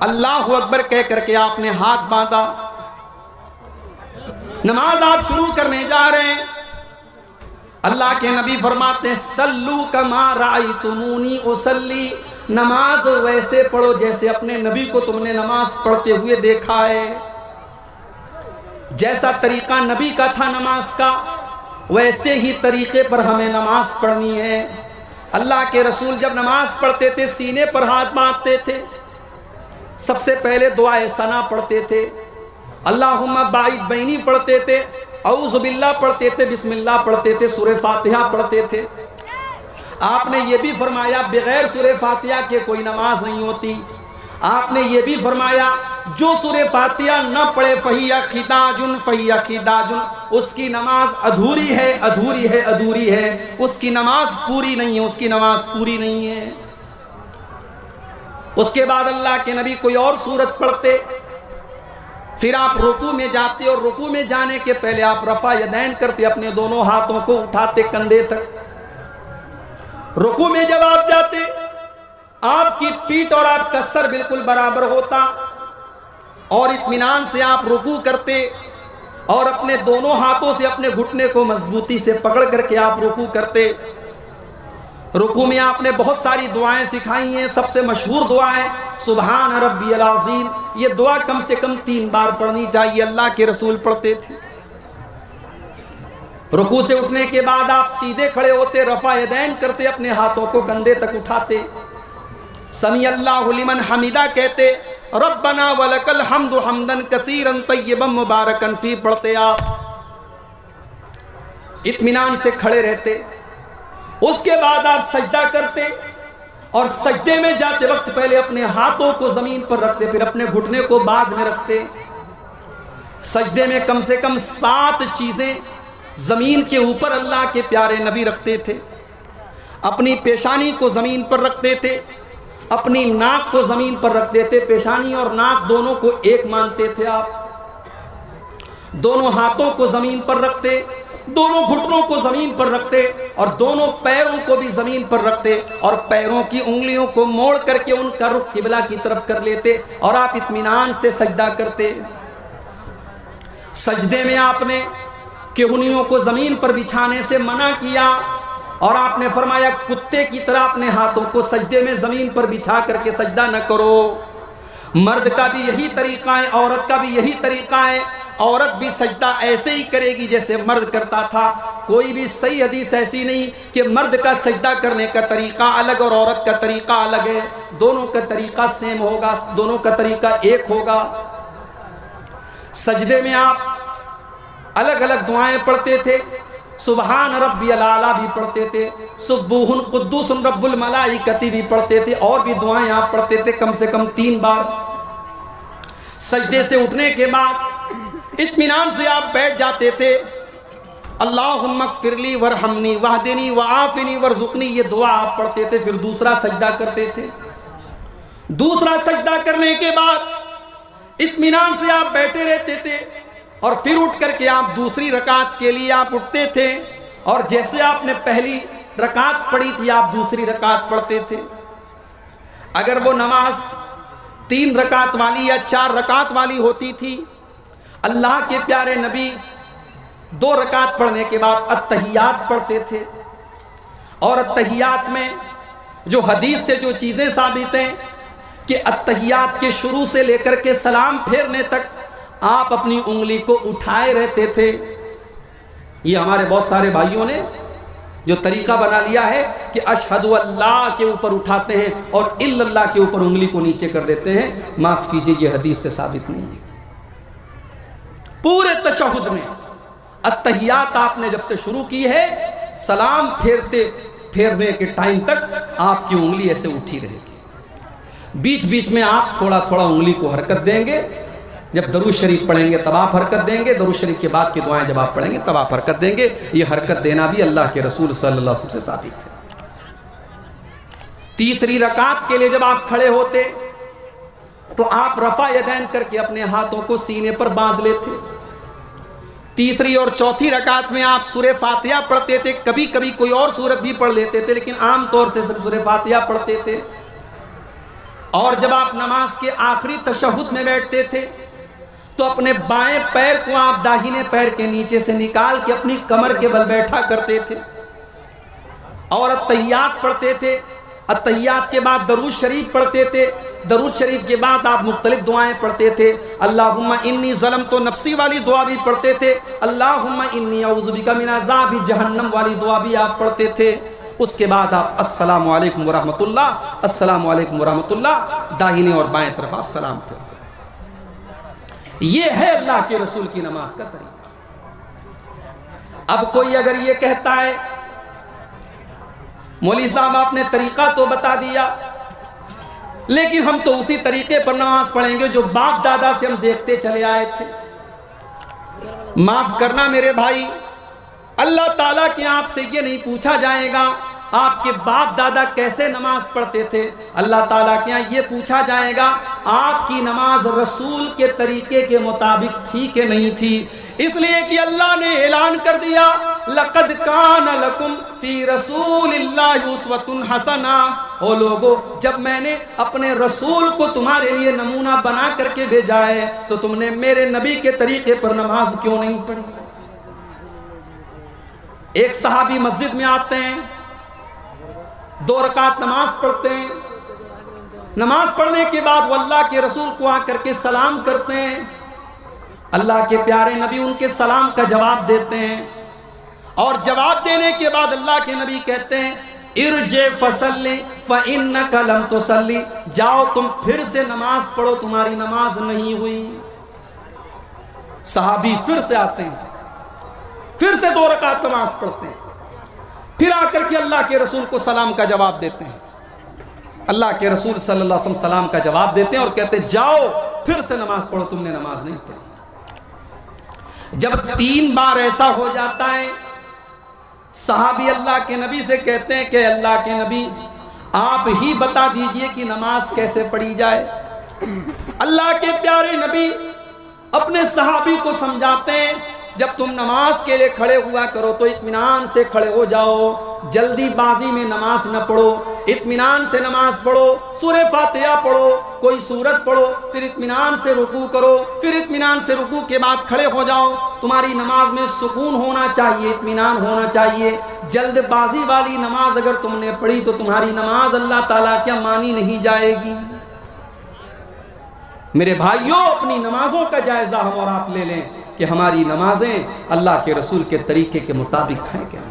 اللہ اکبر کہہ کر کے آپ نے ہاتھ باندھا، نماز آپ شروع کرنے جا رہے ہیں۔ اللہ کے نبی فرماتے ہیں صلو کما رأیتمونی اصلی، نماز ویسے پڑھو جیسے اپنے نبی کو تم نے نماز پڑھتے ہوئے دیکھا ہے۔ جیسا طریقہ نبی کا تھا نماز کا، ویسے ہی طریقے پر ہمیں نماز پڑھنی ہے۔ اللہ کے رسول جب نماز پڑھتے تھے سینے پر ہاتھ باندھتے تھے، سب سے پہلے دعائے ثنا پڑھتے تھے، اللہم باعث بینی پڑھتے تھے، اعوذ باللہ پڑھتے تھے، بسم اللہ پڑھتے تھے، سورہ فاتحہ پڑھتے تھے۔ آپ نے یہ بھی فرمایا بغیر سورہ فاتحہ کے کوئی نماز نہیں ہوتی۔ آپ نے یہ بھی فرمایا جو سورہ فاتحہ نہ پڑھے فَهِيَ خِدَاجٌ فَهِيَ خِدَاجٌ، اس کی نماز ادھوری ہے، ادھوری ہے، ادھوری ہے، اس کی نماز پوری نہیں ہے، اس کی نماز پوری نہیں ہے۔ اس کے بعد اللہ کے نبی کوئی اور سورت پڑھتے، پھر آپ رکوع میں جاتے اور رکوع میں جانے کے پہلے آپ رفع یدین کرتے، اپنے دونوں ہاتھوں کو اٹھاتے کندھے تک۔ رکوع میں جب آپ جاتے آپ کی پیٹھ اور آپ کا سر بالکل برابر ہوتا اور اطمینان سے آپ رکوع کرتے اور اپنے دونوں ہاتھوں سے اپنے گھٹنے کو مضبوطی سے پکڑ کر کے آپ رکوع کرتے۔ رکوع میں آپ نے بہت ساری دعائیں سکھائی ہیں، سب سے مشہور دعا ہے سبحان ربی العظیم۔ یہ دعا کم سے کم 3 بار پڑھنی چاہیے، اللہ کے رسول پڑھتے تھے۔ رکوع سے اٹھنے کے بعد آپ سیدھے کھڑے ہوتے، رفع یدین کرتے، اپنے ہاتھوں کو کندھے تک اٹھاتے، سمیع اللہ لمن حمیدہ کہتے، ربنا ولک الحمد حمدا کثیرا طیبا مبارکا فی پڑھتے، آپ اطمینان سے کھڑے رہتے۔ اس کے بعد آپ سجدہ کرتے اور سجدے میں جاتے وقت پہلے اپنے ہاتھوں کو زمین پر رکھتے، پھر اپنے گھٹنے کو بعد میں رکھتے۔ سجدے میں کم سے کم 7 چیزیں زمین کے اوپر اللہ کے پیارے نبی رکھتے تھے۔ اپنی پیشانی کو زمین پر رکھتے تھے، اپنی ناک کو زمین پر رکھتے تھے، پیشانی اور ناک دونوں کو ایک مانتے تھے آپ، دونوں ہاتھوں کو زمین پر رکھتے، دونوں گھٹنوں کو زمین پر رکھتے اور دونوں پیروں کو بھی زمین پر رکھتے اور پیروں کی انگلیوں کو موڑ کر کے ان کا رخ قبلہ کی طرف کر لیتے اور آپ اطمینان سے سجدہ کرتے۔ سجدے میں آپ نے کہنیوں کو زمین پر بچھانے سے منع کیا اور آپ نے فرمایا کتے کی طرح اپنے ہاتھوں کو سجدے میں زمین پر بچھا کر کے سجدہ نہ کرو۔ مرد کا بھی یہی طریقہ ہے، عورت کا بھی یہی طریقہ ہے۔ عورت بھی سجدہ ایسے ہی کرے گی جیسے مرد کرتا تھا۔ کوئی بھی صحیح حدیث ایسی نہیں کہ مرد کا سجدہ کرنے کا طریقہ الگ اور عورت کا طریقہ الگ ہے، دونوں کا طریقہ سیم ہوگا، دونوں کا طریقہ ایک ہوگا۔ سجدے میں آپ الگ الگ دعائیں پڑھتے تھے، سبحان ربی العالی بھی پڑھتے تھے، سبوح قدوس رب الملائکۃ بھی پڑھتے تھے، اور بھی دعائیں آپ پڑھتے تھے کم سے کم 3 بار۔ سجدے سے اٹھنے کے بعد اطمینان سے آپ بیٹھ جاتے تھے، اللہم اغفر لی ورحمنی واہدنی وعافنی ورزقنی، یہ دعا آپ پڑھتے تھے، پھر دوسرا سجدہ کرتے تھے۔ دوسرا سجدہ کرنے کے بعد اطمینان سے آپ بیٹھے رہتے تھے اور پھر اٹھ کر کے آپ دوسری رکعت کے لیے آپ اٹھتے تھے اور جیسے آپ نے پہلی رکعت پڑھی تھی آپ دوسری رکعت پڑھتے تھے۔ اگر وہ نماز 3 رکعت والی یا 4 رکعت والی ہوتی تھی، اللہ کے پیارے نبی 2 رکعت پڑھنے کے بعد التحیات پڑھتے تھے، اور التحیات میں جو حدیث سے جو چیزیں ثابت ہیں کہ التحیات کے شروع سے لے کر کے سلام پھیرنے تک آپ اپنی انگلی کو اٹھائے رہتے تھے۔ یہ ہمارے بہت سارے بھائیوں نے جو طریقہ بنا لیا ہے کہ اشہد اللہ کے اوپر اٹھاتے ہیں اور الا اللہ کے اوپر انگلی کو نیچے کر دیتے ہیں، معاف کیجئے یہ حدیث سے ثابت نہیں ہے۔ پورے تشہد میں التحیات آپ نے جب سے شروع کی ہے، سلام پھیرنے کے ٹائم تک آپ کی انگلی ایسے اٹھی رہے گی۔ بیچ بیچ میں آپ تھوڑا تھوڑا انگلی کو حرکت دیں گے، جب درود شریف پڑھیں گے تب آپ حرکت دیں گے، درود شریف کے بعد کی دعائیں جب آپ پڑھیں گے تب آپ حرکت دیں گے۔ یہ حرکت دینا بھی اللہ کے رسول صلی اللہ علیہ وسلم سے ثابت ہے۔ تیسری رکعت کے لیے جب آپ کھڑے ہوتے تو آپ رفع یدین کر کے اپنے ہاتھوں کو سینے پر باندھ لیتے۔ تیسری اور چوتھی رکعت میں آپ سورہ فاتحہ پڑھتے تھے، کبھی کبھی کوئی اور سورت بھی پڑھ لیتے تھے، لیکن عام طور سے صرف سورہ فاتحہ پڑھتے تھے۔ اور جب آپ نماز کے آخری تشہد میں بیٹھتے تھے تو اپنے بائیں پیر کو آپ داہنے پیر کے نیچے سے نکال کے اپنی کمر کے بل بیٹھا کرتے تھے اور اتحیات پڑھتے تھے. اتحیات کے بعد درود شریف پڑھتے تھے. درود شریف کے بعد آپ مختلف دعائیں پڑھتے تھے. اللہم انی ظلمت نفسی والی دعا بھی پڑھتے تھے. اللہم انی اعوذ بک من عذاب جہنم والی دعا بھی آپ پڑھتے تھے. اس کے بعد آپ السلام علیکم ورحمۃ اللہ، السلام علیکم ورحمۃ اللہ، داہنے اور بائیں طرف آپ سلام کرتے. یہ ہے اللہ کے رسول کی نماز کا طریقہ. اب کوئی اگر یہ کہتا ہے مولوی صاحب آپ نے طریقہ تو بتا دیا لیکن ہم تو اسی طریقے پر نماز پڑھیں گے جو باپ دادا سے ہم دیکھتے چلے آئے تھے. معاف کرنا میرے بھائی، اللہ تعالیٰ کے آپ سے یہ نہیں پوچھا جائے گا آپ کے باپ دادا کیسے نماز پڑھتے تھے. اللہ تعالیٰ کے یہاں یہ پوچھا جائے گا آپ کی نماز رسول کے طریقے کے مطابق تھی کہ نہیں تھی. اس لیے کہ اللہ نے اعلان کر دیا لَقَدْ كَانَ لَكُمْ فِي رَسُولِ اللَّهِ أُسْوَةٌ حَسَنَةٌ. او لوگو، جب میں نے اپنے رسول کو تمہارے لیے نمونہ بنا کر کے بھیجا ہے تو تم نے میرے نبی کے طریقے پر نماز کیوں نہیں پڑھی؟ ایک صحابی مسجد میں آتے ہیں، 2 رکعت نماز پڑھتے ہیں. نماز پڑھنے کے بعد وہ اللہ کے رسول کو آ کر کے سلام کرتے ہیں. اللہ کے پیارے نبی ان کے سلام کا جواب دیتے ہیں اور جواب دینے کے بعد اللہ کے نبی کہتے ہیں ارجع فصلی فإنک لم تصلی. جاؤ تم پھر سے نماز پڑھو، تمہاری نماز نہیں ہوئی. صحابی پھر سے آتے ہیں، پھر سے 2 رکعت نماز پڑھتے ہیں، پھر آ کر کے اللہ کے رسول کو سلام کا جواب دیتے ہیں. اللہ کے رسول صلی اللہ علیہ وسلم سلام کا جواب دیتے ہیں اور کہتے ہیں جاؤ پھر سے نماز پڑھو، تم نے نماز نہیں پڑھی. جب 3 بار ایسا ہو جاتا ہے صحابی اللہ کے نبی سے کہتے ہیں کہ اللہ کے نبی آپ ہی بتا دیجئے کہ نماز کیسے پڑھی جائے. اللہ کے پیارے نبی اپنے صحابی کو سمجھاتے ہیں جب تم نماز کے لیے کھڑے ہوا کرو تو اطمینان سے کھڑے ہو جاؤ، جلدی بازی میں نماز نہ پڑھو، اطمینان سے نماز پڑھو. سورہ فاتحہ پڑھو، کوئی سورت پڑھو، پھر اطمینان سے رکوع کرو، پھر اطمینان سے رکوع کے بعد کھڑے ہو جاؤ. تمہاری نماز میں سکون ہونا چاہیے، اطمینان ہونا چاہیے. جلد بازی والی نماز اگر تم نے پڑھی تو تمہاری نماز اللہ تعالیٰ کیا مانی نہیں جائے گی. میرے بھائیوں، اپنی نمازوں کا جائزہ ہم اور آپ لے لیں کہ ہماری نمازیں اللہ کے رسول کے طریقے کے مطابق ہیں کیا.